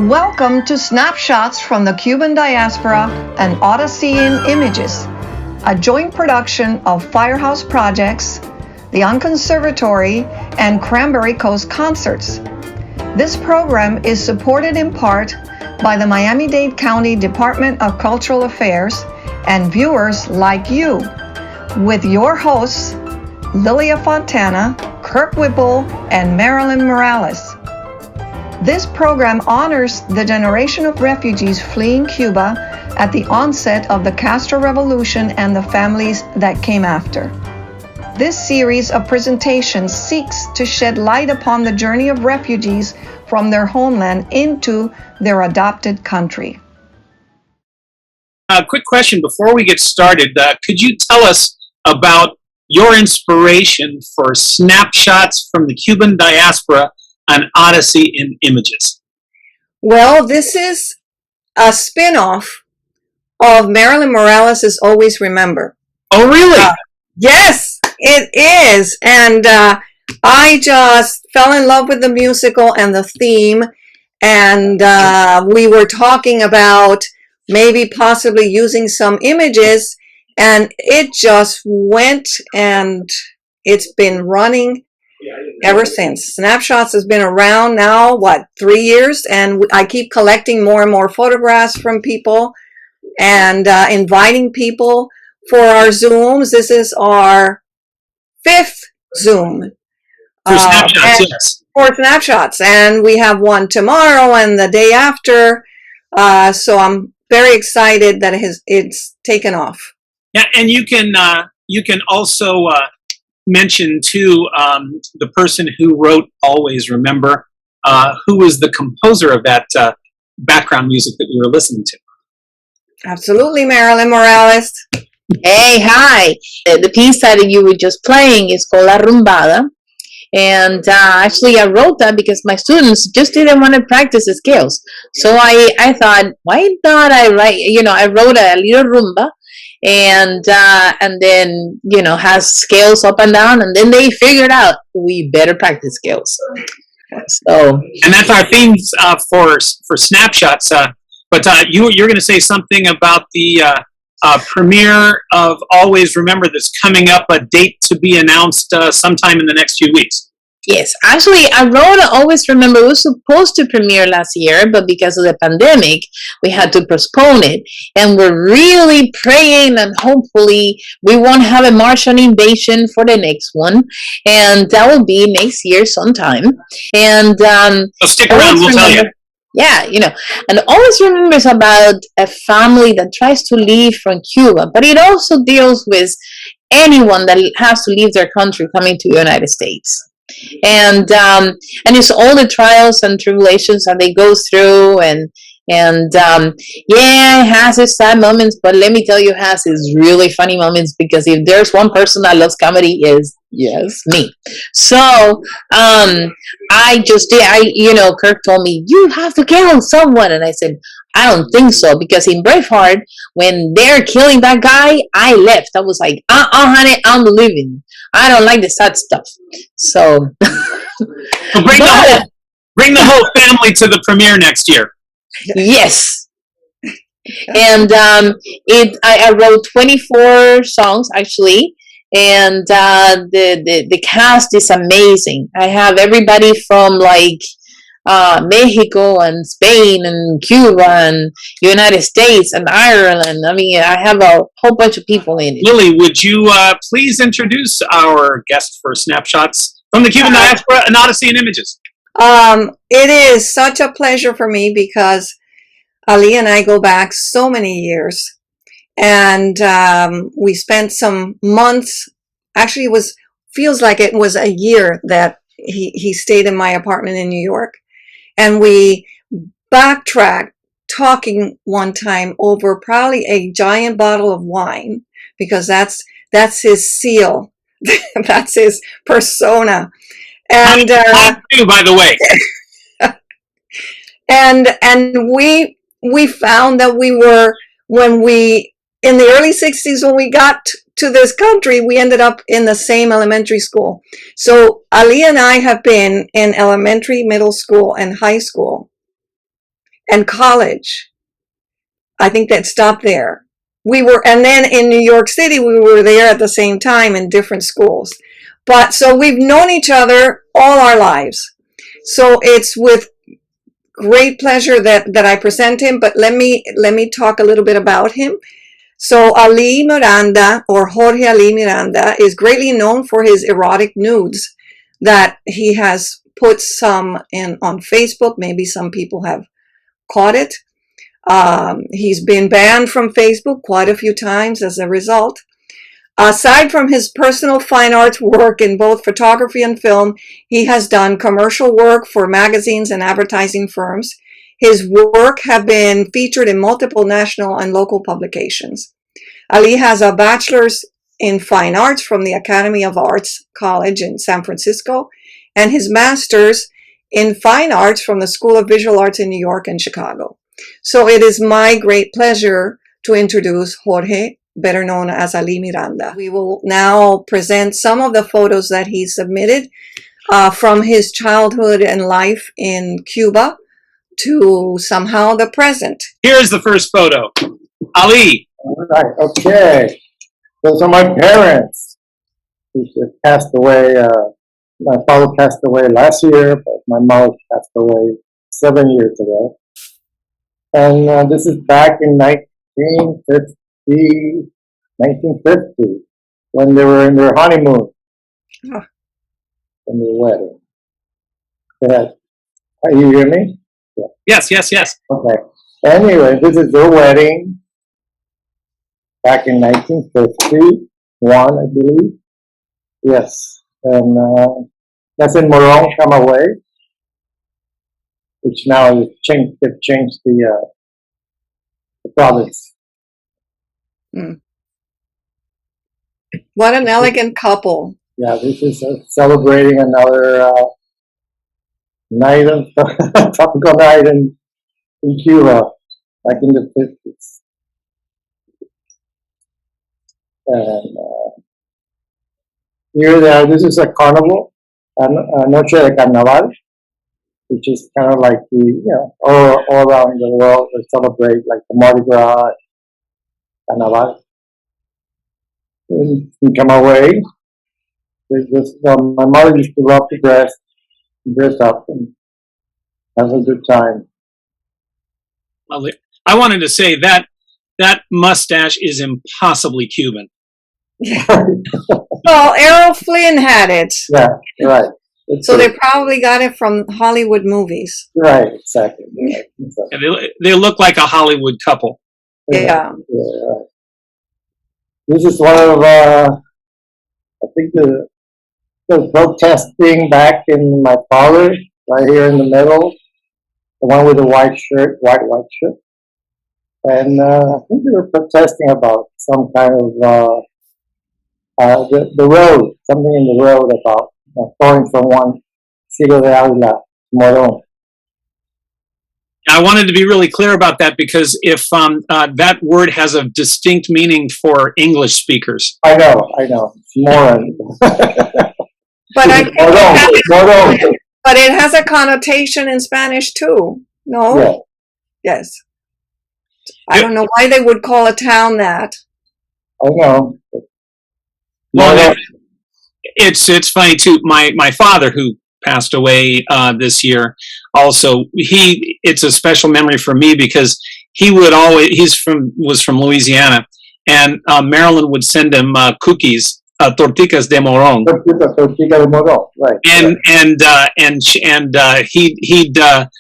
Welcome to Snapshots from the Cuban Diaspora An Odyssey in Images, a joint production of Firehouse Projects, the Conservatory, and Cranberry Coast Concerts. This program is supported in part by the Miami-Dade County Department of Cultural Affairs and viewers like you, with your hosts, Lilia Fontana, Kirk Whipple, and Marilyn Morales. This program honors the generation of refugees fleeing Cuba at the onset of the Castro Revolution and the families that came after. This series of presentations seeks to shed light upon the journey of refugees from their homeland into their adopted country. Quick question before we get started. Could you tell us about your inspiration for Snapshots from the Cuban Diaspora An Odyssey in Images? Well, this is a spin-off of Marilyn Morales' Always Remember. Oh, really? Yes, it is. And I just fell in love with the musical and the theme. And we were talking about maybe possibly using some images. And it just went, and it's been running ever since. Snapshots has been around now, 3 years? And I keep collecting more and more photographs from people and inviting people for our Zooms. This is our 5th Zoom. For Snapshots, yes. For Snapshots. And we have one tomorrow and the day after. So I'm very excited that it's taken off. Yeah, and you can also mention too the person who wrote Always Remember, who was the composer of that background music that we were listening to. Absolutely, Marilyn Morales. Hey, hi. The piece that you were just playing is called La Rumbada. And actually, I wrote that because my students just didn't want to practice the scales. So I thought, why not I write, I wrote a little rumba and then, has scales up and down. And then they figured out we better practice scales. So, and that's our themes for Snapshots. But you're going to say something about the premiere of Always Remember that's coming up, a date to be announced sometime in the next few weeks. Yes, actually, I wrote Always Remember. It was supposed to premiere last year, but because of the pandemic, we had to postpone it. And we're really praying and hopefully we won't have a Martian invasion for the next one. And that will be next year sometime. And so stick around, we'll tell you. Yeah, and Always Remember is about a family that tries to leave from Cuba, but it also deals with anyone that has to leave their country coming to the United States. And it's all the trials and tribulations that they go through, and it has its sad moments, but let me tell you, it has its really funny moments, because if there's one person that loves comedy, yes, me. So Kirk told me, you have to kill someone, and I said, I don't think so, because in Braveheart, when they're killing that guy, I left. I was like, honey, I'm leaving. I don't like the sad stuff. So bring the whole family to the premiere next year. Yes. And I wrote 24 songs actually, and the cast is amazing. I have everybody from Mexico and Spain and Cuba and United States and Ireland. I mean, I have a whole bunch of people in it. Lily, would you please introduce our guest for Snapshots from the Cuban Diaspora An Odyssey in Images? It is such a pleasure for me because Ali and I go back so many years, and we spent some months. Actually, feels like it was a year that he stayed in my apartment in New York. And we backtracked, talking one time over probably a giant bottle of wine, because that's his seal. That's his persona. And too, by the way. and we found that in the early 60s, when we got to this country, we ended up in the same elementary school. So Ali and I have been in elementary, middle school, and high school. and college. I think that stopped there. And then in New York City, we were there at the same time in different schools. But so we've known each other all our lives. So it's with great pleasure that I present him, but let me talk a little bit about him. So Ali Miranda, or Jorge Ali Miranda, is greatly known for his erotic nudes that he has put some on Facebook. Maybe some people have caught it. He's been banned from Facebook quite a few times as a result. Aside from his personal fine arts work in both photography and film, he has done commercial work for magazines and advertising firms. His work have been featured in multiple national and local publications. Ali has a bachelor's in fine arts from the Academy of Arts College in San Francisco, and his master's in fine arts from the School of Visual Arts in New York and Chicago. So it is my great pleasure to introduce Jorge, better known as Ali Miranda. We will now present some of the photos that he submitted from his childhood and life in Cuba to somehow the present. Here's the first photo. Ali. All right, okay. Those are my parents. Who just passed away. My father passed away last year, but my mother passed away 7 years ago. And this is back in 1950, when they were in their honeymoon, in their wedding. Go ahead. You hear me? Yeah. Yes. Okay. Anyway, this is their wedding back in 1951, I believe. Yes. And that's in Morong, Camagüey, which now they've changed the province. What an elegant couple. Yeah, this is celebrating another tropical night in Cuba, back in the 50s. And here they are. This is a carnival, a Noche de Carnaval, which is kind of like all around the world they celebrate, like the Mardi Gras, Carnaval. In Camagüey, my mother used to love to dress up and have a good time. I wanted to say that mustache is impossibly Cuban. Well, Errol Flynn had it. Yeah, right. So they probably got it from Hollywood movies. Right, exactly. Right. And they look like a Hollywood couple. Yeah. Right. This is one of, I think the protesting back in my father, right here in the middle, the one with the white shirt. And I think they were protesting about some kind of, the road, something in the road about going from one Siglo de Ávila to Morón. I wanted to be really clear about that because if that word has a distinct meaning for English speakers. I know, it's Moron. But Morón. But it has a connotation in Spanish too. No? Yeah. Yes. I don't know why they would call a town that. I know. Well, it's funny too. My father, who passed away this year, also it's a special memory for me because he would always was from Louisiana, and Maryland would send him cookies, tortillas de morón. Tortilla de morón, right. And he'd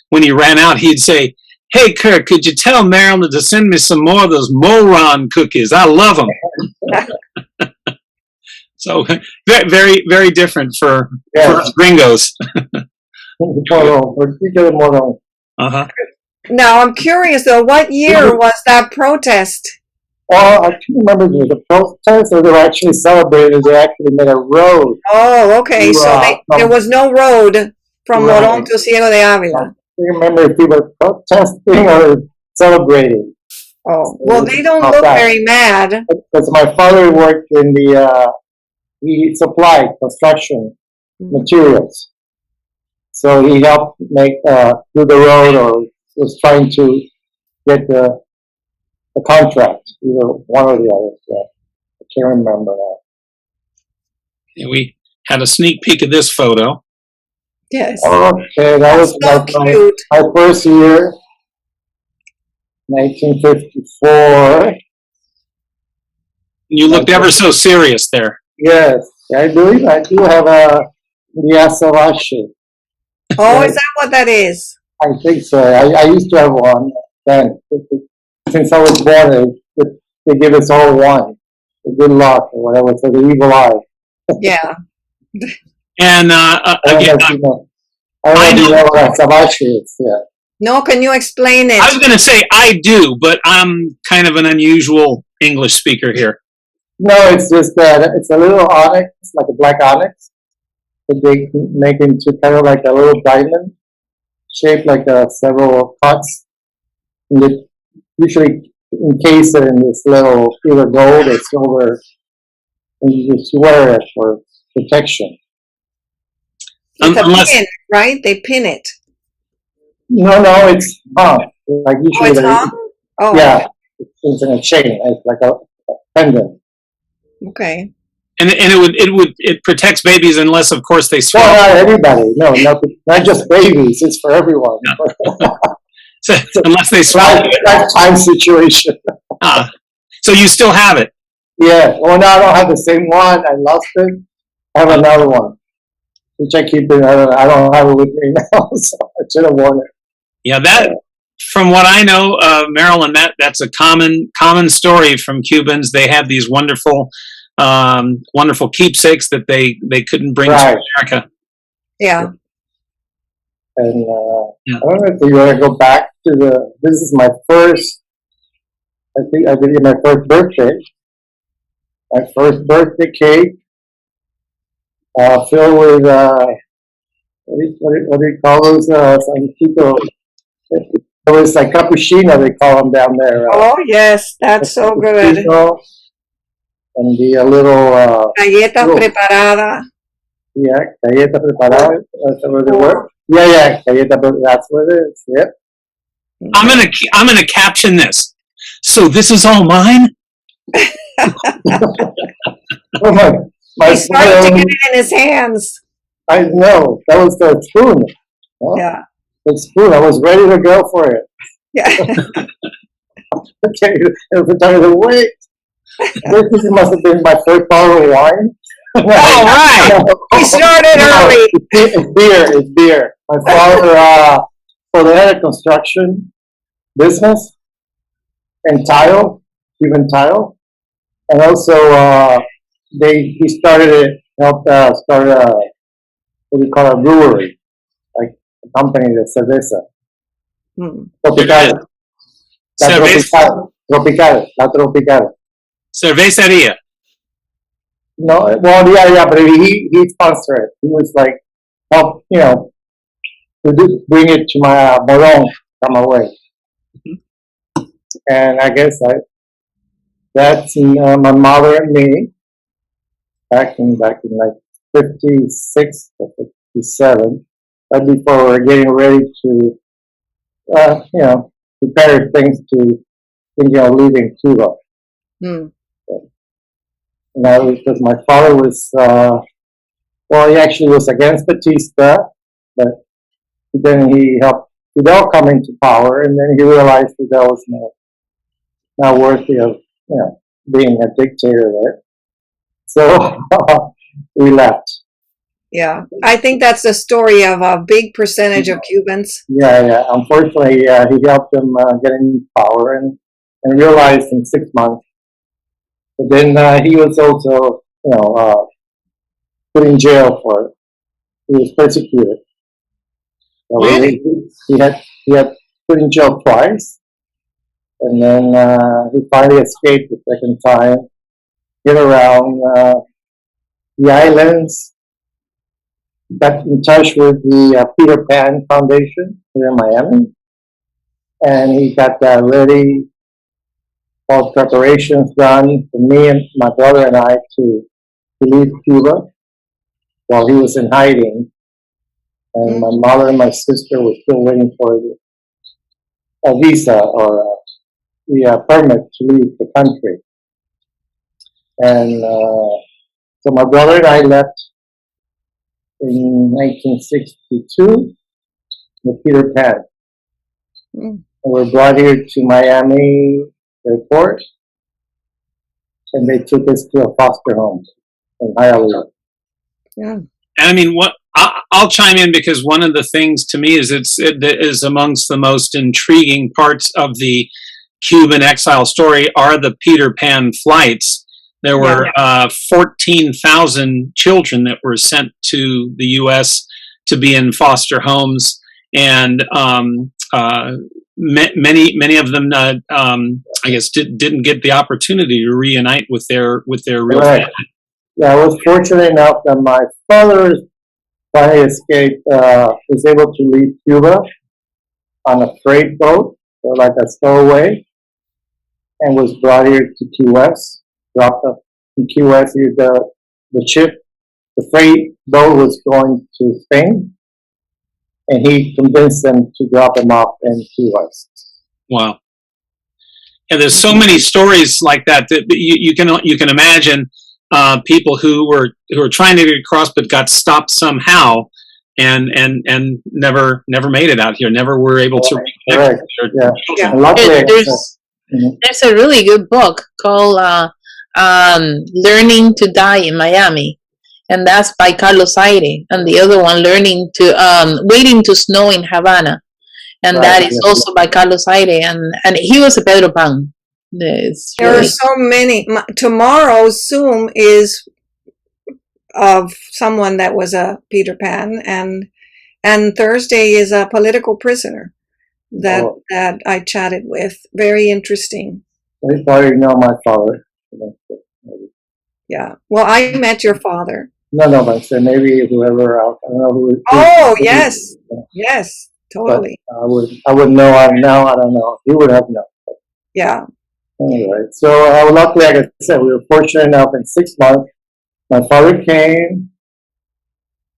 when he ran out, he'd say, "Hey, Kirk, could you tell Maryland to send me some more of those moron cookies? I love them." So very, very different for us gringos. Uh-huh. Now, I'm curious though, what year was that protest? Oh, I can't remember if it was a protest or they were actually celebrating. They actually made a road. Oh, okay. So there was no road from Morón to Ciego de Ávila. I can't remember if they were protesting or celebrating. Oh, well, they don't look very mad. Because my father worked in he supplied construction materials. So he helped do the road or was trying to get the contract, either one or the other. Yeah. I can't remember now. And we had a sneak peek of this photo. Yes. Okay, that was So cute. my first year, 1954. You looked ever so serious there. Yes, I believe I do have a Diaspora. Oh, is that what that is? I think so. I used to have one then. Since I was born, they give us all one. The good luck or whatever, so the evil eye. Yeah. And again, I don't know if you know what a Savashi is. Yeah. No, can you explain I was it? going to say I do, but I'm kind of an unusual English speaker here. No, it's just that it's a little onyx, like a black onyx, that they make into kind of like a little diamond, shaped like several cuts. And they usually encase it in this little either gold or silver, and you just wear it for protection. It's a Unless pin, right? They pin it. No, it's hung. Like Oh, usually, it's hung? Oh, yeah, it's in a chain. It's like a pendant. okay. and it protects babies unless of course they swallow. Well, not everybody. No, not just babies. It's for everyone. So, unless they swallow. Lifetime situation. So you still have it. Yeah. Well, no, I don't have the same one. I lost it. I have another one, which I keep it. I don't have it with me now, so I should have worn it. Yeah, that. From what I know, Marilyn, that's a common story from Cubans. They have these wonderful keepsakes that they couldn't bring to America. Yeah. And I don't know if you want to go back to this is my first, I think I did it my first birthday. My first birthday cake, filled with, what do you call those, some people, it was like cappuccino, they call them down there. Oh, yes, that's so good. And the little, Galletas preparadas. yeah, galleta preparada, that's what the word. Yeah, galleta, that's what it is, yep. I'm gonna caption this. So this is all mine? Oh my He started to get it in his hands. I know, that was the spoon. Huh? Yeah. The spoon, I was ready to go for it. Yeah. Okay, every time I wait. This must have been my first bottle of wine. All right. He started early. It's beer. My father, so they had a construction business and tile, Cuban tile, and also he started it, helped start what do you call a brewery, like a company that's cerveza. Tropical. La Tropical. Cerveceria. No, well, yeah, but he sponsored it. He was like, help, to bring it to my Morón from away. And I guess that's my mother and me back in like 56 or 57, right before we were getting ready to, prepare things to thinking of leaving Cuba. Now, because my father was, he actually was against Batista, but then he helped Fidel come into power, and then he realized Fidel was not worthy of, being a dictator there. So we left. Yeah, I think that's the story of a big percentage of Cubans. Yeah. Unfortunately, he helped them get into power and realized in 6 months. But then he was also, put in jail for it. He was persecuted. So Really? he had put in jail twice, and then he finally escaped the second time. Get around the islands. Got in touch with the Peter Pan Foundation here in Miami, and he got ready. All preparations done for me and my brother and I to leave Cuba while he was in hiding. And my mother and my sister were still waiting for a visa or the permit to leave the country. And so my brother and I left in 1962 with Peter Pan. Mm. And we're brought here to Miami airport, and they took us to a foster home in Hialeah. Yeah. And I mean, I'll chime in because one of the things to me is it is amongst the most intriguing parts of the Cuban exile story are the Peter Pan flights. There were 14,000 children that were sent to the U.S. to be in foster homes, and many of them, I guess, didn't get the opportunity to reunite with their real Right. family. Yeah, I was fortunate enough that my father finally escaped, was able to leave Cuba on a freight boat, so like a stowaway, and was brought here to Key West, dropped up in Key West. The freight boat was going to Spain, and he convinced them to drop him off in Key West. Wow. And there's so many stories like that you can imagine people who were trying to get across but got stopped somehow and never made it out here, never were able to reconnect with their children. And luckily, There's a really good book called Learning to Die in Miami, and that's by Carlos Aire, and the other one Waiting to Snow in Havana, and that is also by Carlos Aire, and he was a Pedro Pan. There are so many. Tomorrow's Zoom is of someone that was a Peter Pan, and Thursday is a political prisoner that I chatted with. Very interesting. I probably know my father. Yeah. Well, I met your father. No, but I said maybe whoever else. I don't know who. Yes, yes, totally. But I would know. Now I don't know. He would have known. Yeah. Anyway, so luckily, like I said, we were fortunate enough in 6 months. My father came,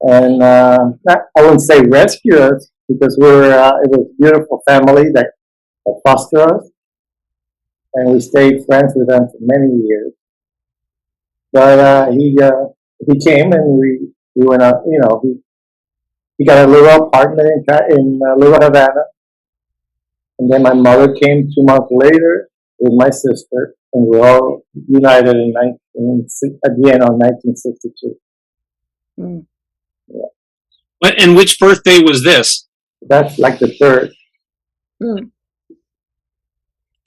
and I wouldn't say rescue us because it was a beautiful family that fostered us, and we stayed friends with them for many years. But he came, and we went out. You know, he got a little apartment in Little Havana, and then my mother came 2 months later with my sister, and we were all united at the end of 1962. Mm. Yeah. And which birthday was this? That's like the third. Mm.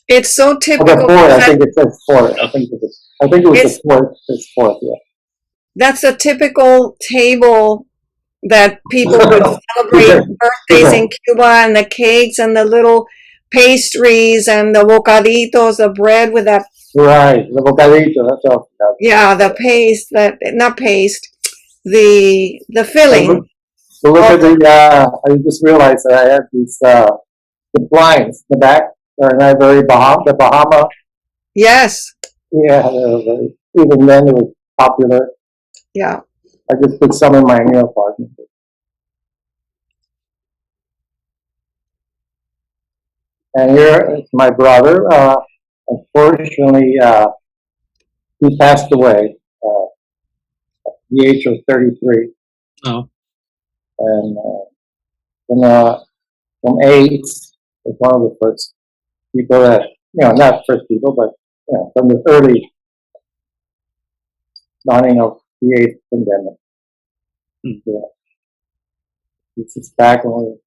It's so typical. The fourth, I think it says fourth. I think it was the fourth. It's fourth, yeah. That's a typical table that people would celebrate birthdays in Cuba, and the cakes and the little pastries and the bocaditos, the bread with that. Right, the bocadito, that's all. Yeah, the paste, the filling. So look at I just realized that I had these, the blinds, the back, are not very the Bahama. Yes. Yeah, even then it was popular. Yeah. I just put some in my new apartment. And here is my brother. Unfortunately, he passed away at the age of 33. Oh. And from AIDS, was one of the first people that, not first people, but, from the early dawning of the AIDS pandemic. Yeah. This is back when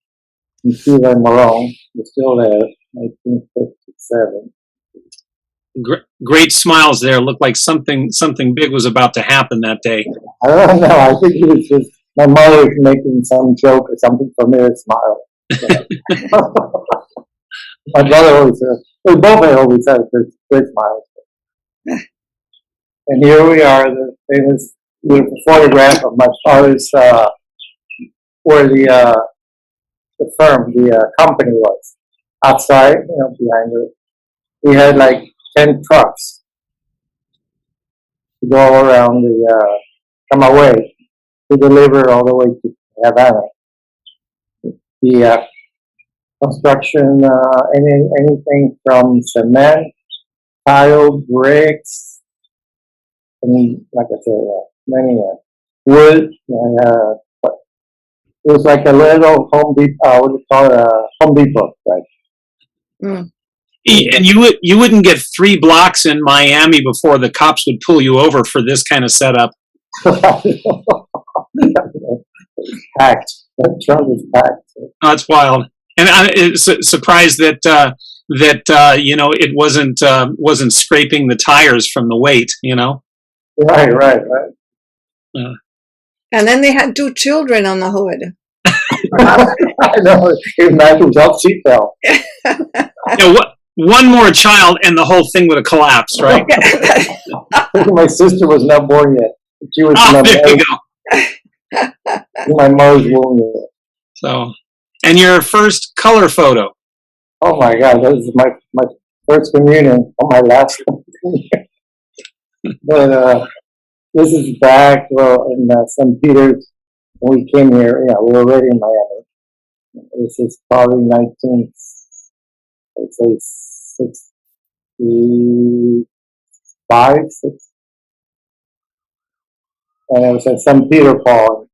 in Cuba and Morone, we're still there, 1957. Great smiles there. Looked like something big was about to happen that day. I don't know. I think it was just my mother was making some joke or something for me to smile. My brother always we both always had great smiles. And here we are, the famous beautiful photograph of my father's where the firm, the company was outside, behind it. We had like 10 trucks to go around Camagüey to deliver all the way to Havana. The construction, anything from cement, tile, bricks, and like I said, many wood. It was like a little Home Depot. What do you call it? Home Depot, right? Mm. And you wouldn't get 3 blocks in Miami before the cops would pull you over for this kind of setup. Packed. That trunk is packed. Oh, that's wild. And I'm surprised that it wasn't scraping the tires from the weight. Right. And then they had 2 children on the hood. I know. Imagine without seatbelt. One more child and the whole thing would have collapsed, right? My sister was not born yet. She was There you go. my mother's womb yet. So, and your first color photo. Oh my God, that was my first communion, or my last communion. But this is back in St. Peter's when we came here. Yeah, we were already in Miami. This is probably 65, 6. And it was at St. Peter Paul.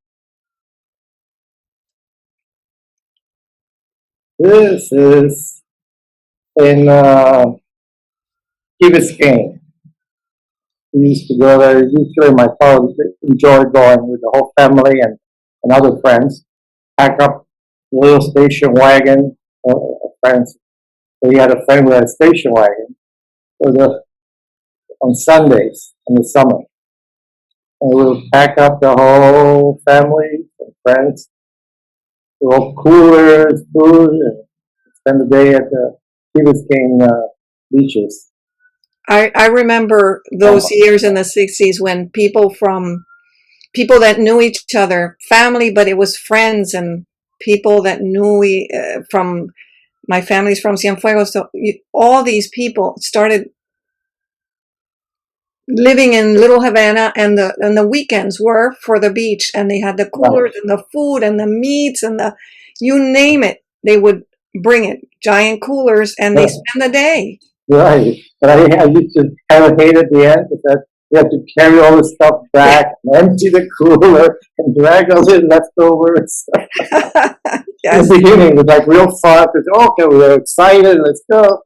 This is in Key Biscayne. We used to go there. Usually my father enjoyed going with the whole family and other friends. Pack up a little station wagon. Friends. We had a friend with a station wagon on Sundays in the summer. And we would pack up the whole family and friends, little coolers, food, and spend the day at the Key Biscayne beaches. I remember those years in the 60s when people that knew each other, family, but it was friends and people that knew from my family's from Cienfuegos. So all these people started living in Little Havana, and the weekends were for the beach, and they had the coolers and the food and the meats and you name it, they would bring it, giant coolers, and they spend the day. Right, but I used to kind of hate at the end because we had to carry all the stuff back, and empty the cooler, and drag all the leftovers. Yes. In the beginning, it was like real fun. Okay, we were excited, let's go.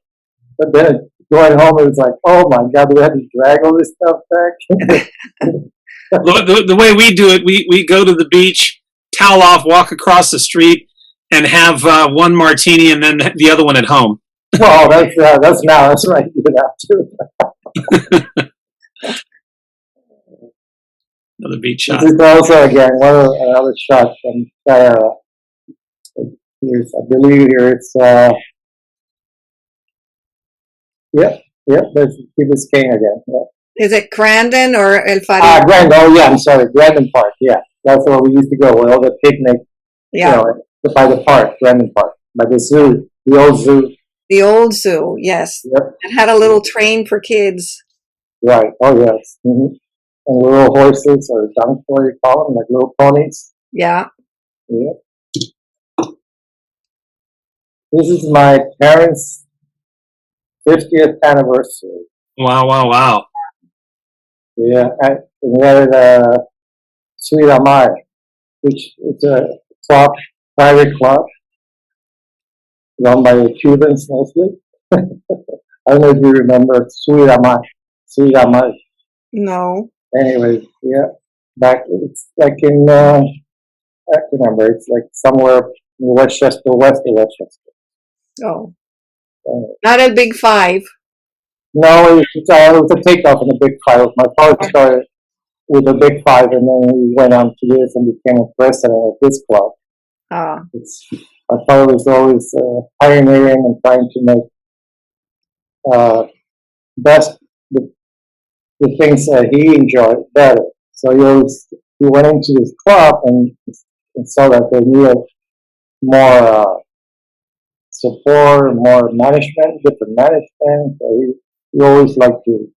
But then going home, it was like, oh my God, we had to drag all this stuff back. The way we do it, we go to the beach, towel off, walk across the street, and have one martini and then the other one at home. Well, that's now. That's right. You have to. Another beach shot. This is also again another shot from that era. Here's, I believe here it's there's Key Biscayne again. Yeah. Is it Grandin or El Faro? Grandin. Oh yeah, I'm sorry, Grandin Park. Yeah, that's where we used to go with all the picnic. Yeah. By the park, Grandin Park, by the zoo, the old zoo. The old zoo, yes. Yep. It had a little train for kids. Right. Oh yes. Mm-hmm. And little horses or donkeys, what do you call them? Like little ponies. Yeah. Yeah. This is my parents' 50th anniversary. Wow. Yeah, we had a Sweet Amar, which is a private club, run by the Cubans mostly. I don't know if you remember Sweet Amar. No. Anyways, yeah, it's like in, I can't remember, it's like somewhere in Westchester, west of Westchester. Oh. Not a Big Five. No, it was a takeoff in the Big Five. My father started with the Big Five, and then we went on to this and became a president of this club. My father was always pioneering and trying to make best the things that he enjoyed better. So he went into this club and saw that they needed more support, more management, different management. So he always liked to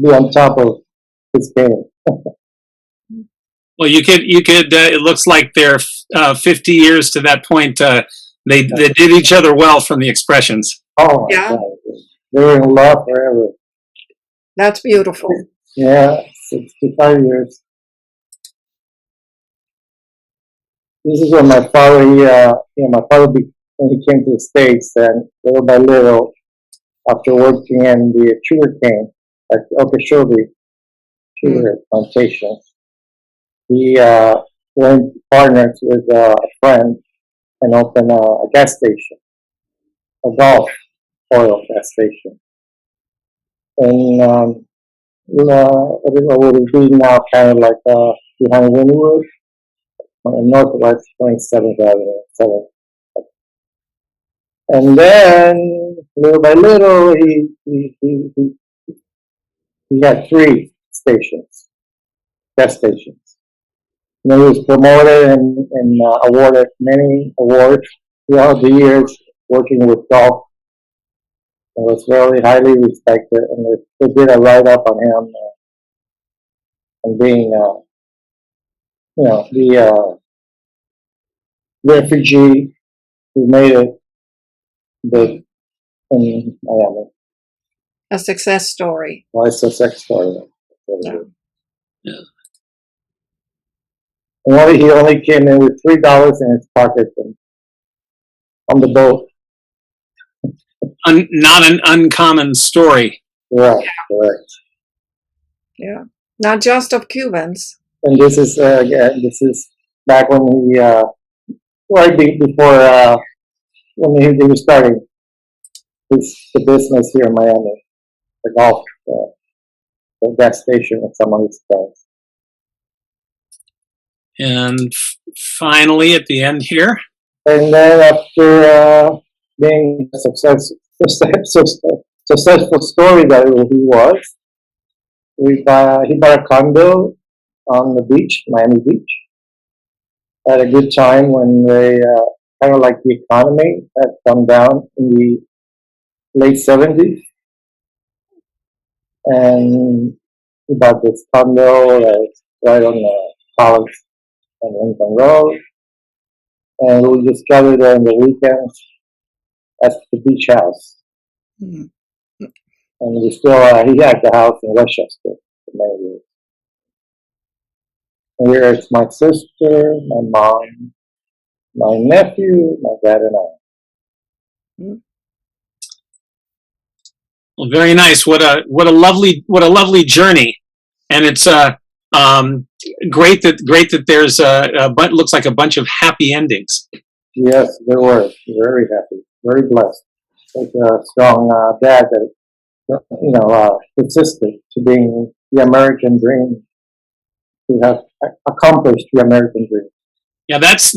be on top of his game. Well, you could. It looks like they're 50 years to that point. They did each other well from the expressions. Oh, my Yeah. God. They were in love forever. That's beautiful. Yeah, 65 years. This is when my father, when he came to the States, and little by little, after working in the sugar cane at Okeechobee sugar plantation, he went partners with a friend and opened a gas station, a Gulf oil gas station. And what would be now kind of like behind Wynwood, on Northwest 27th Avenue. 7th. And then, little by little, he had 3 stations, gas stations. And he was promoted and awarded many awards throughout the years working with Gulf. It was very highly respected, and they did a write-up on him and being, the refugee who made it big in Miami. A success story. Well, it's a sex story. Yeah. And he only came in with $3 in his pocket on the boat. Not an uncommon story. Right, correct. Yeah. Not just of Cubans. And this is back when he right before when he was starting the business here in Miami, the Gulf, the gas station with some of his friends. And finally, at the end here, And then after being a successful story that he was, he bought a condo on the beach, Miami Beach, at a good time when they kind of like the economy had come down in the late 70s. And he bought this condo that's right on the College and Lincoln Road. And we just gathered there on the weekends at the beach house. Mm. And we still, he had the house in Westchester for many years. And here it's my sister, my mom, my nephew, my dad, and I. well, very nice. What a lovely journey, and it's great that there's but looks like a bunch of happy endings. Yes, there were. Very happy, very blessed. Such a strong dad that, persisted to being the American dream, to have accomplished the American dream. Yeah, that's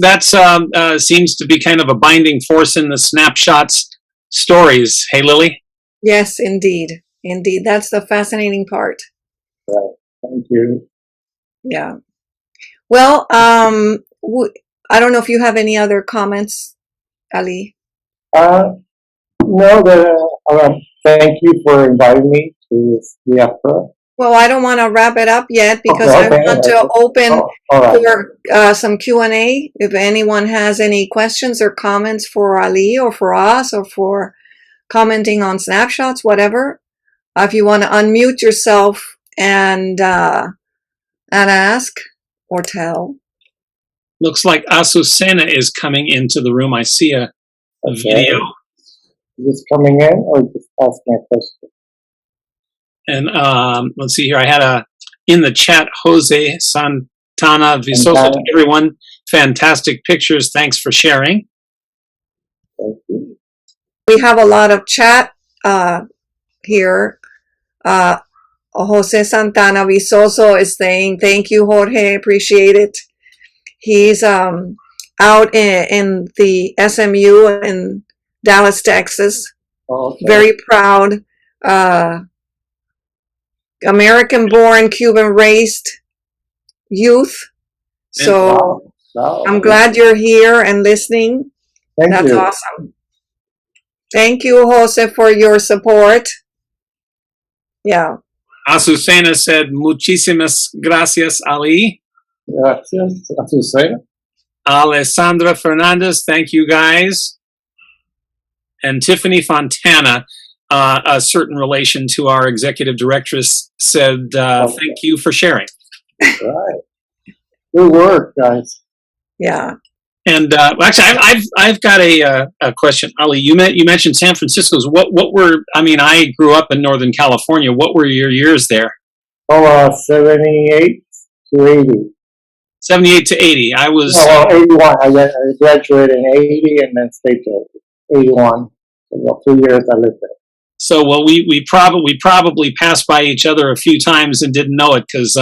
seems to be kind of a binding force in the Snapshots stories. Hey, Lily. Yes, indeed. Indeed. That's the fascinating part. Right. Thank you. Yeah. Well, I don't know if you have any other comments, Ali. No, thank you for inviting me to this diaspora. Well, I don't want to wrap it up yet because Okay, I want to open all right. for some Q&A. If anyone has any questions or comments for Ali or for us or for commenting on Snapshots, whatever, if you want to unmute yourself and ask or tell. Looks like Azucena is coming into the room. I see a video. Just coming in or just asking a question? And let's see here. I had in the chat, Jose Santana Visoso to everyone. Fantastic pictures. Thanks for sharing. Thank you. We have a lot of chat here. Jose Santana Visoso is saying, thank you, Jorge. Appreciate it. He's out in the SMU in Dallas, Texas. Okay. Very proud. American-born, Cuban-raised youth. So wow. I'm glad you're here and listening. Thank That's you. awesome. Thank you, Jose, for your support. Yeah. Azucena said, muchísimas gracias, Ali. Gracias, Azucena. Alessandra Fernandez, thank you guys. And Tiffany Fontana, a certain relation to our executive directress, said, thank you for sharing. Right. Good work, guys. Yeah. And actually, I've got a question, Ali. You mentioned San Francisco's. What were? I mean, I grew up in Northern California. What were your years there? 78 to 80. 78 to 80. I was. 81. I graduated in 80 and then stayed till 81. So 2 years I lived there. So well, we probably passed by each other a few times and didn't know it because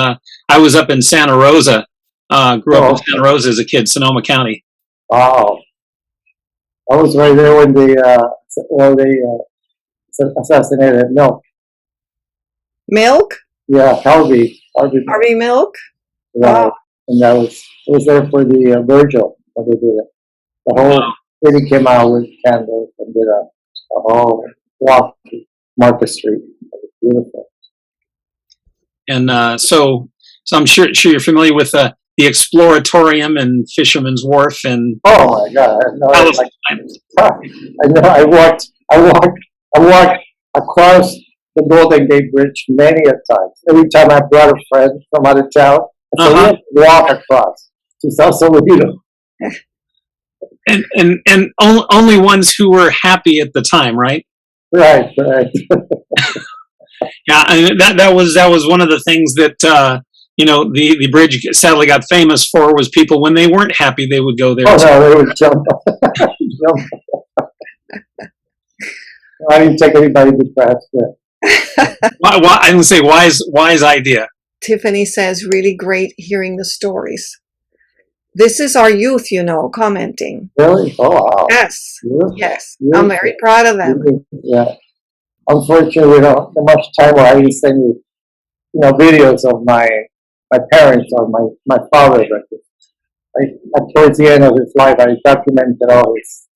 I was up in Santa Rosa. Grew up in Santa Rosa as a kid, Sonoma County. Wow. I was right there when they assassinated Milk. Milk? Yeah, Harvey Milk? Right. Wow. And I was there for the Virgil when they did it. The whole city came out with candles and did a whole walk to Market Street. It was beautiful. And so I'm sure you're familiar with the Exploratorium and Fisherman's Wharf and. Oh my God! I know. I walked across the Golden Gate Bridge many a times. Every time I brought a friend from out of town, I said, "Let's walk across to Sausalito." And only ones who were happy at the time, right? Right. Yeah, and that was one of the things that the bridge sadly got famous for was people when they weren't happy they would go there. Oh no, they would jump. I didn't take anybody depressed. Why, I would say wise idea. Tiffany says, really great hearing the stories. This is our youth, commenting. Really? Oh, wow. Yes. Beautiful. Yes. Beautiful. I'm very proud of them. Yeah. Unfortunately, we don't have much time where I can send you, videos of my parents or my father. But towards the end of his life, I documented all his,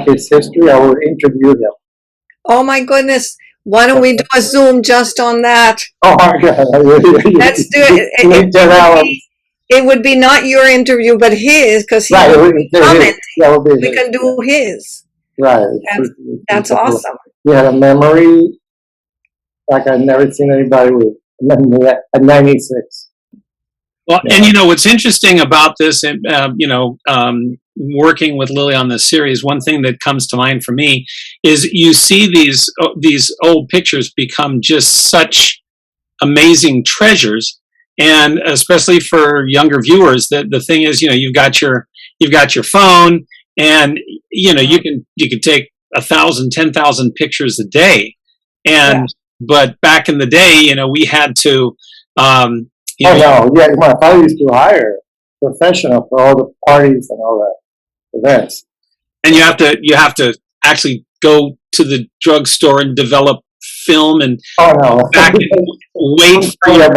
his history. I would interview him. Oh my goodness. Why don't we do a Zoom just on that? Oh my God. Let's do it. It would be not your interview, but his, because he commented. We can do his. Right. That's awesome. He had a memory like I've never seen anybody with at 96. Well, yeah. And what's interesting about this, working with Lily on this series, one thing that comes to mind for me is you see these old pictures become just such amazing treasures, and especially for younger viewers, the thing is, you've got your phone, and you can take 1,000, 10,000 pictures a day, and but back in the day, we had to. My father used to hire professional for all the parties and all that events. And you have to actually go to the drugstore and develop film and back and wait for it.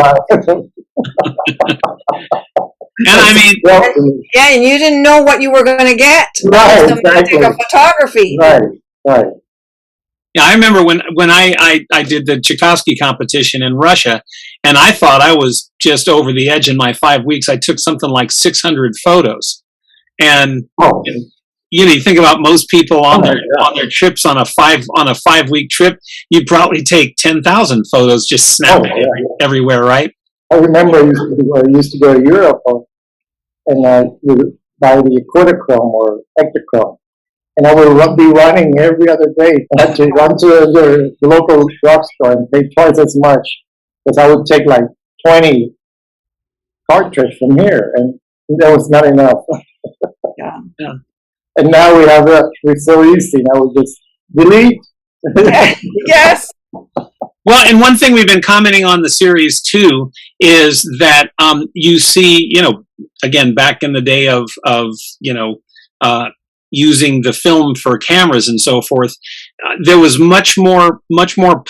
And I mean, and you didn't know what you were going to get. Right, exactly. Take a photography. Right. Yeah, I remember when I did the Tchaikovsky competition in Russia, and I thought I was just over the edge in my 5 weeks. I took something like 600 photos, and you think about most people on their trips on a 5 week trip, you'd probably take 10,000 photos, just snap everywhere, right? I remember I used to go to Europe and buy the Kodachrome or Ektachrome. And I would be running every other day. I had to run to the local drugstore and pay twice as much because I would take like 20 cartridges from here, and that was not enough. Yeah. And now we have that. It's so easy. Now we just delete. Yes. Well, and one thing we've been commenting on the series too is that you see, again, back in the day of using the film for cameras and so forth, there was much more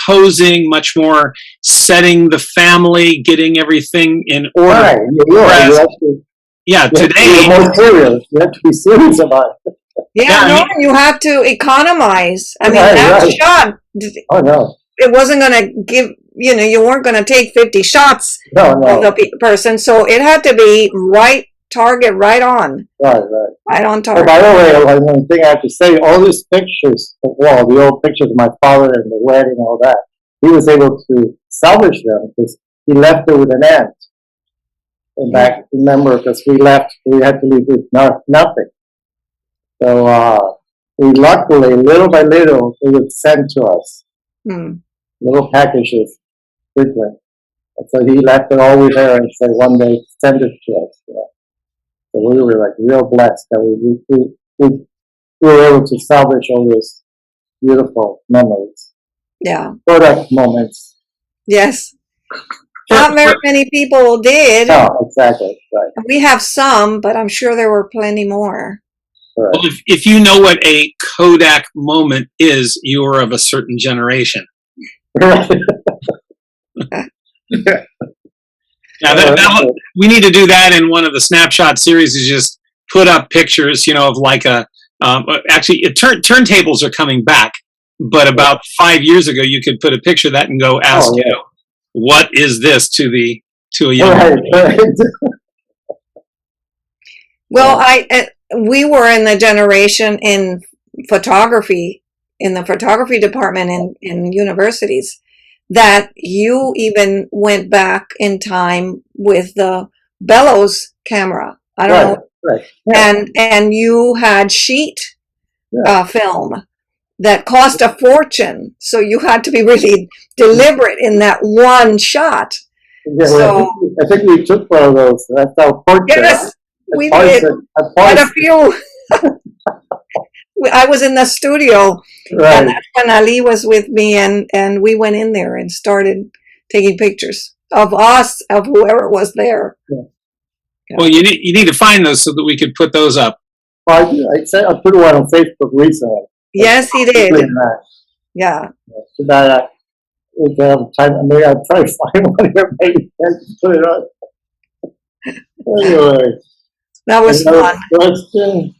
posing, much more setting the family, getting everything in order. Right. Today more serious. You have to be serious about it. You have to economize. I mean, that shot. Oh no. It wasn't going to give. You weren't going to take 50 shots of the person, so it had to be right target right on. Right. Right on Oh, target. by the way, one thing I have to say, all these pictures, well, the old pictures of my father and the wedding and all that, he was able to salvage them because he left it with an aunt. And back, remember, because we left, we had to leave with nothing. So we luckily, little by little, they would send to us little packages, frequent. And so he left it all with her and said, one day, send it to us. You know? So we were like real blessed that we were able to salvage all those beautiful memories. Yeah. Product moments. Yes. Not very many people did. No, exactly. Right. We have some, but I'm sure there were plenty more. Correct. Well, if you know what a Kodak moment is, you are of a certain generation. Right. Yeah, we need to do that in one of the snapshot series. Is just put up pictures, of like a. Actually, turntables are coming back, but about 5 years ago, you could put a picture of that and go ask, what is this to a young Right. Well, we were in the generation in photography, in the photography department in universities, that you even went back in time with the bellows camera. I don't know. Right. Yeah. And you had sheet film that cost a fortune, so you had to be really deliberate in that one shot. Yeah, So I think we took one of those. That's our portrait. yes, we did quite a few. I was in the studio, Right. and that's when Ali was with me, and we went in there and started taking pictures of us, of whoever was there. Yeah. Well, you need to find those so that we could put those up. Well, I put one on Facebook recently. Yes, he did. Really nice. Yeah. So that we can have time. Maybe I'll try to find one here. Maybe put it on. Anyway, That was fun. Question?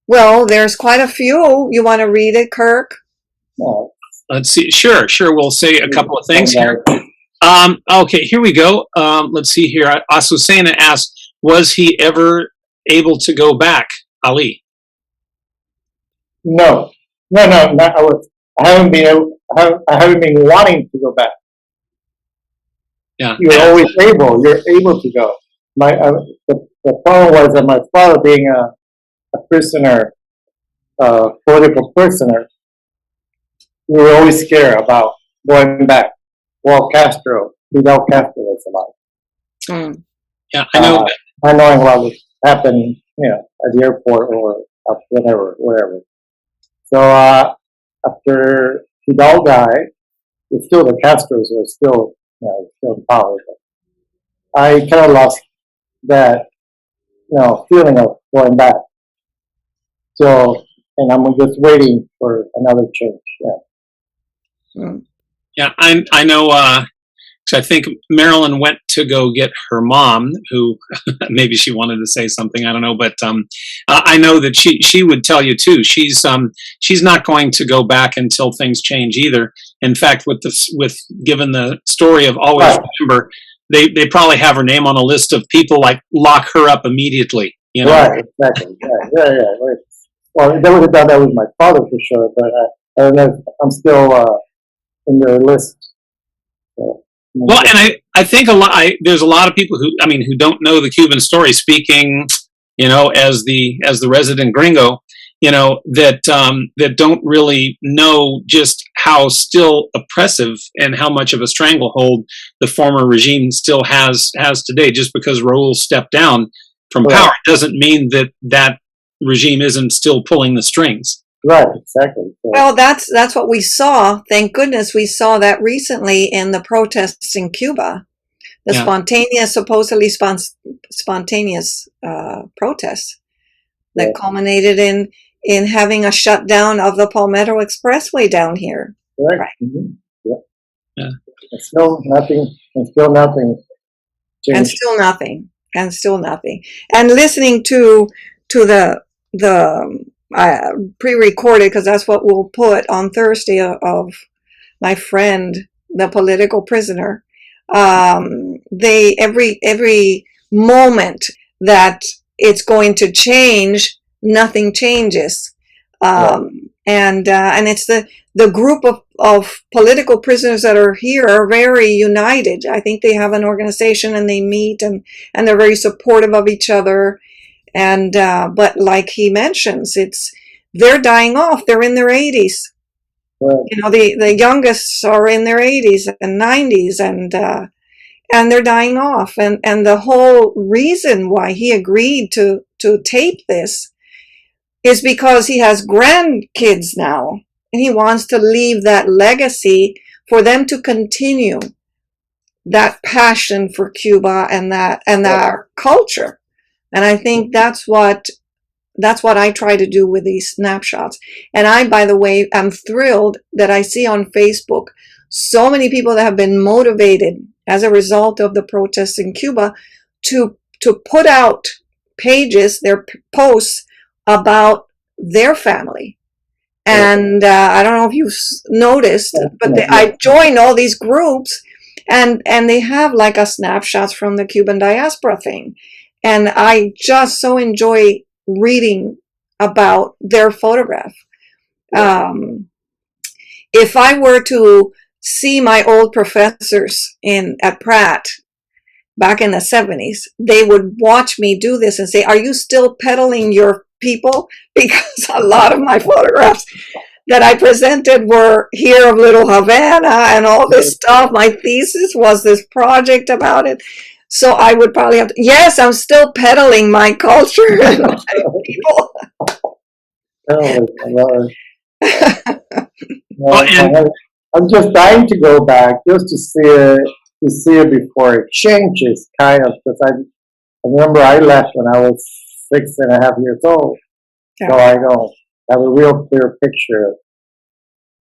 Well, there's quite a few. You want to read it, Kirk? No. Let's see. Sure. We'll say a couple of things here. Okay, here we go. Let's see here. Asusena asked, was he ever able to go back, Ali? No. Not, I haven't been wanting to go back. Yeah. You're always able. You're able to go. The problem was that my father, being a prisoner, political prisoner, we were always scared about going back. Well, Fidel Castro was alive. Yeah, I know. Not knowing what was happening, at the airport or wherever. So after Fidel died, still the Castros were still in power. But I kind of lost that, feeling of going back. So, and I'm just waiting for another change. Yeah. Yeah, I know. So I think Marilyn went to go get her mom, who maybe she wanted to say something. I don't know, but I know that she would tell you too. She's not going to go back until things change either. In fact, with given the story of Always Remember, they probably have her name on a list of people like lock her up immediately. Right, exactly. Yeah. Right. Well, they would have done that with my father for sure, but I don't know. I'm still in their list. So, well, and I think there's a lot of people who don't know the Cuban story, speaking, as the resident gringo, that don't really know just how still oppressive and how much of a stranglehold the former regime still has today. Just because Raul stepped down from power doesn't mean that regime isn't still pulling the strings. Right, exactly. So, well, that's what we saw. Thank goodness we saw that recently in the protests in Cuba. The spontaneous, supposedly spontaneous protests that culminated in having a shutdown of the Palmetto Expressway down here. Right. Mm-hmm. Yeah. And still nothing. And still nothing. And listening to the pre-recorded, because that's what we'll put on Thursday, of my friend, the political prisoner. They every moment that it's going to change, nothing changes. And it's the group of political prisoners that are here are very united. I think they have an organization and they meet and they're very supportive of each other. And but like he mentions, they're dying off. They're in their 80s. Right. You know, the youngest are in their 80s and 90s, and they're dying off. And the whole reason why he agreed to tape this is because he has grandkids now, and he wants to leave that legacy for them to continue that passion for Cuba and our culture. And I think that's what I try to do with these snapshots. And I, by the way, am thrilled that I see on Facebook so many people that have been motivated as a result of the protests in Cuba to put out pages, their posts about their family. And I don't know if you've noticed, but I joined all these groups, and they have like a snapshots from the Cuban diaspora thing. And I just so enjoy reading about their photograph. If I were to see my old professors at Pratt back in the 70s, they would watch me do this and say, "Are you still peddling your people?" Because a lot of my photographs that I presented were here of Little Havana and all this stuff. My thesis was this project about it. So I would probably have to, yes, I'm still peddling my culture and my people. Oh, Lord. Well, and- I'm just dying to go back just to see it before it changes, kind of, because I remember I left when I was 6.5 years old, so I don't have a real clear picture.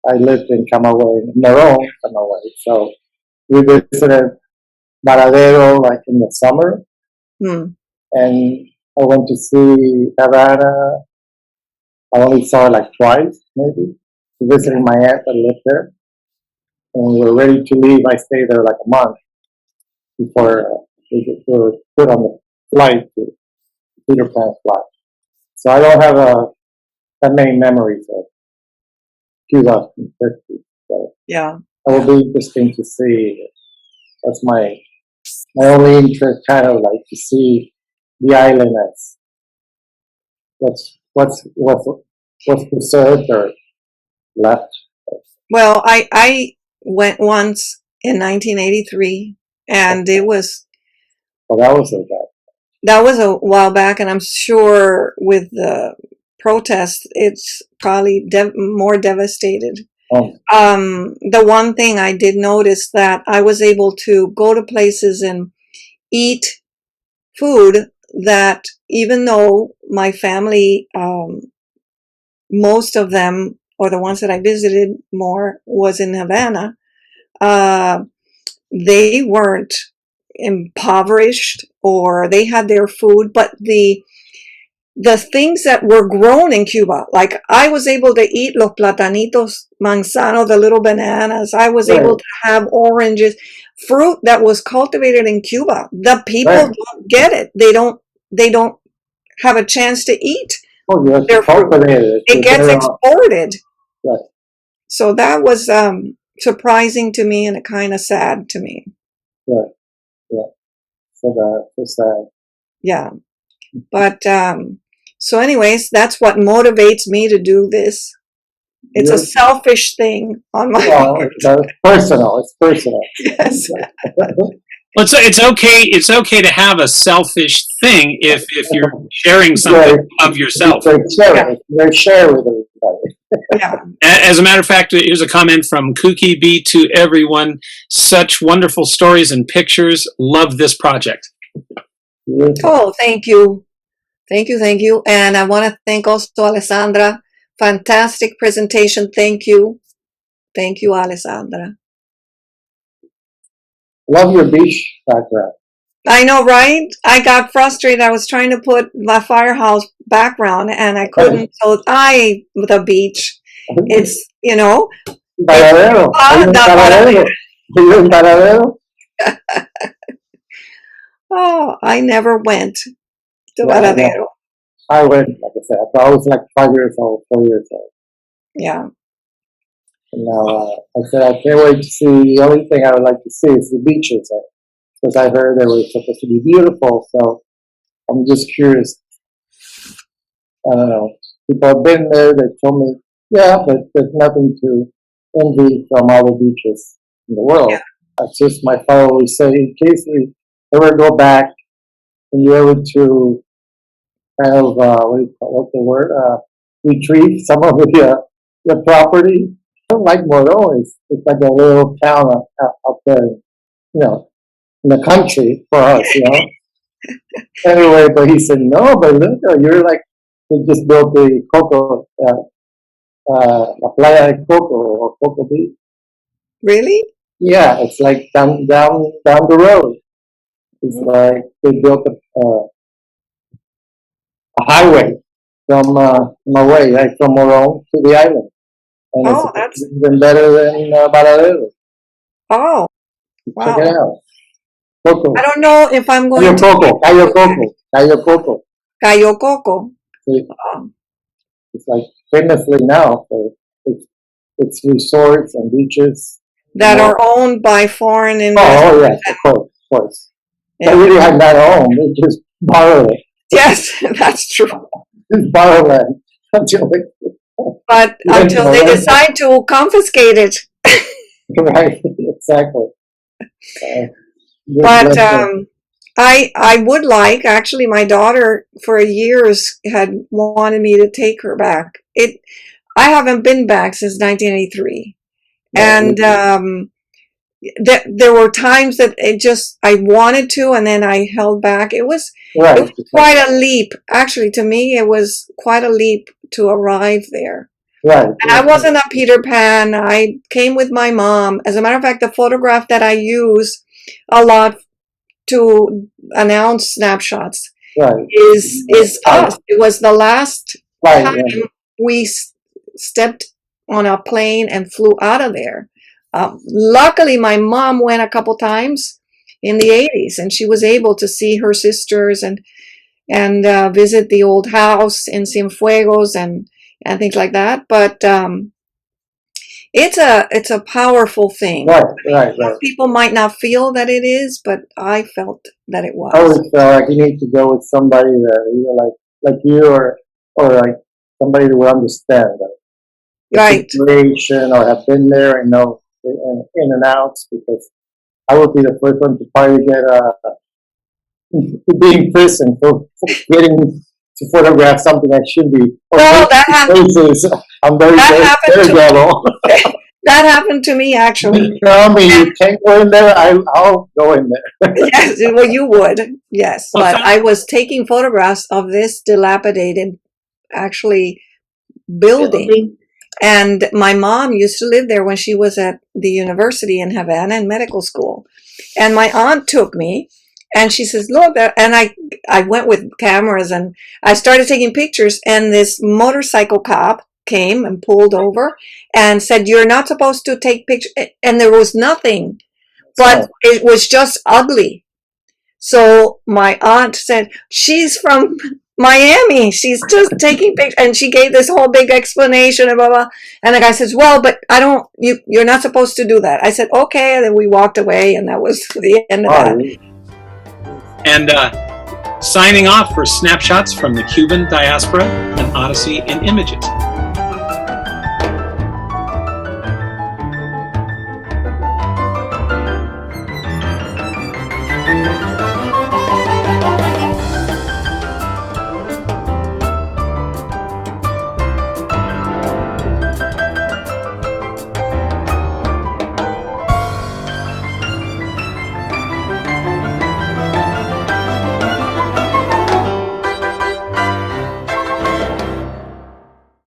I lived in Camagüey, Morón, Camagüey, so we visited Varadero like in the summer, and I went to see Havana. I only saw it like twice, maybe, visiting my aunt that lived there. And we were ready to leave. I stayed there like a month before we were put on the flight to Peter Pan flight. So I don't have that many memories of Cuba in 50. So Yeah. it will be interesting to see. That's my only interest, kind of like to see the island as what's preserved or left. Well, I went once in 1983, and it was Well, that was a while back, and I'm sure with the protest, it's probably more devastated. The one thing I did notice that I was able to go to places and eat food that, even though my family, most of them, or the ones that I visited more, was in Havana, they weren't impoverished, or they had their food, but the things that were grown in Cuba, like I was able to eat los platanitos manzano, the little bananas. I was able to have oranges, fruit that was cultivated in Cuba. The people don't get it. They don't have a chance to eat. Oh, yes, their fruit. It gets exported. Right. So that was surprising to me, and kind of sad to me. Right. Yeah. So sad. Yeah. But so anyways, that's what motivates me to do this. It's a selfish thing on my part. It's personal. It's personal. Yes. Well, it's okay. It's okay to have a selfish thing if you're sharing something of yourself. Share with everybody. Yeah. As a matter of fact, here's a comment from Kookie B to everyone. Such wonderful stories and pictures. Love this project. Oh, thank you. Thank you. And I want to thank also Alessandra. Fantastic presentation. Thank you. Thank you, Alessandra. Love your beach background. I know, right? I got frustrated. I was trying to put my firehouse background and I couldn't. So the beach, it's, Varadero. Oh, I never went. to Yeah, Varadero. I went, like I said, I was like 5 years old, 4 years old. Yeah. And now I said, I can't wait to see, the only thing I would like to see is the beaches. Because I heard they were supposed to be beautiful, so I'm just curious. I don't know. People have been there, they told me, yeah, but there's nothing to envy from all the beaches in the world. Yeah. That's just my father always say, in case we ever go back and you're able to kind of, what's the word, retrieve some of the property. I don't like Moron. It's like a little town up there, in the country for us. Anyway, but he said, no, but look, you're like, they just built the Coco, La Playa de Coco, or Coco Beach. Really? Yeah, it's like down the road. It's like they built a highway from away, like from Moron to the island. And Oh, it's that's even better than Varadero. oh Check it wow. out. Coco. I don't know if I'm going Cayo to Coco. Cayo Coco. Cayo Coco. Cayo Coco. It- It's like famously now for its resorts and beaches. That are owned by foreign investors. Oh, yes, of course. Yeah. They really had that home. They just borrowed it. Yes, that's true. Just borrow land until But until they decide to confiscate it. right, exactly. But I would like, actually, my daughter for years had wanted me to take her back. I haven't been back since 1983, and there were times that I wanted to, and then I held back. It was quite a leap. Actually, to me, it was quite a leap to arrive there. Right. And I wasn't a Peter Pan. I came with my mom. As a matter of fact, the photograph that I use a lot to announce Snapshots is us. It was the last time we stepped on a plane and flew out of there. Luckily, my mom went a couple times in the 80s, and she was able to see her sisters and visit the old house in Cienfuegos and things like that. But it's a powerful thing. Right. Some people might not feel that it is, but I felt that it was. I always feel like you need to go with somebody that either like you or like somebody who will understand the situation or have been there and know the in and outs, because I would be the first one to probably get be in prison for getting to photograph something I should be. Well, that happened to me, actually. You tell me you can't go in there, I'll go in there. Yes, well, you would, yes. But I was taking photographs of this dilapidated, actually, building. And my mom used to live there when she was at the university in Havana in medical school. And my aunt took me, and she says, look, and I went with cameras, and I started taking pictures, and this motorcycle cop came and pulled over and said, you're not supposed to take pictures. And there was nothing, but it was just ugly. So my aunt said, she's from Miami. She's just taking pictures. And she gave this whole big explanation and blah, blah. And the guy says, well, but you're not supposed to do that. I said, okay. And then we walked away, and that was the end of that. And signing off for Snapshots from the Cuban Diaspora An Odyssey in Images.